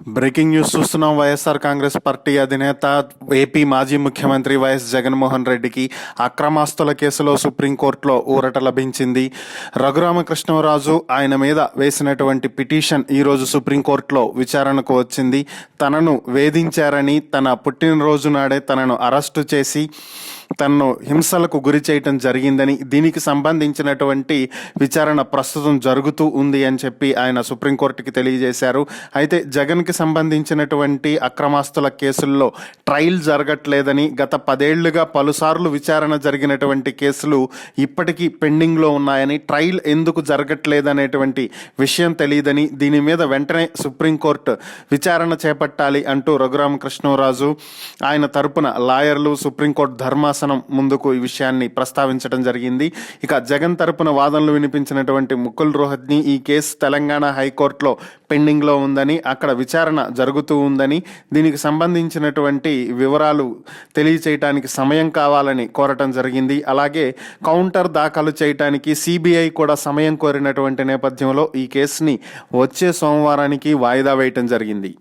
Breaking news చూస్తున్నాం. YSR Congress party అధినేత AP మాజీ ముఖ్యమంత్రి వైఎస్ జగన్మోహన్ రెడ్డికి అక్రమాస్తుల కేసులో సుప్రీంకోర్టులో ఊరట లభించింది. రఘురామకృష్ణరాజు ఆయన మీద వేసినటువంటి పిటిషన్ ఈరోజు సుప్రీంకోర్టులో విచారణకు వచ్చింది. తనను వేధించారని, తన పుట్టినరోజు నాడే తనను అరెస్టు చేసి తనను హింసలకు గురి చేయటం జరిగిందని, దీనికి సంబంధించినటువంటి విచారణ ప్రస్తుతం జరుగుతూ ఉంది అని చెప్పి ఆయన సుప్రీంకోర్టుకి తెలియజేశారు. అయితే జగన్కి సంబంధించినటువంటి అక్రమాస్తుల కేసుల్లో ట్రయల్ జరగట్లేదని, గత 10 ఏళ్లుగా పలుసార్లు విచారణ జరిగినటువంటి కేసులు ఇప్పటికీ పెండింగ్లో ఉన్నాయని, ట్రయల్ ఎందుకు జరగట్లేదనేటువంటి విషయం తెలియదని, దీని మీద వెంటనే సుప్రీంకోర్టు విచారణ చేపట్టాలి అంటూ రఘురామకృష్ణరాజు ఆయన తరపున లాయర్లు సుప్రీంకోర్టు ధర్మాసనం ముందుకు ఈ విషయాన్ని ప్రస్తావించడం జరిగింది. ఇక జగన్ తరపున వాదనలు వినిపించినటువంటి ముకుల్ రోహత్ని ఈ కేసు తెలంగాణ హైకోర్టులో పెండింగ్లో ఉందని, అక్కడ విచారణ జరుగుతూ ఉందని, దీనికి సంబంధించినటువంటి వివరాలు తెలియచేయటానికి సమయం కావాలని కోరటం జరిగింది. అలాగే కౌంటర్ దాఖలు చేయటానికి సిబిఐ కూడా సమయం కోరినటువంటి నేపథ్యంలో ఈ కేసుని వచ్చే సోమవారానికి వాయిదా వేయటం జరిగింది.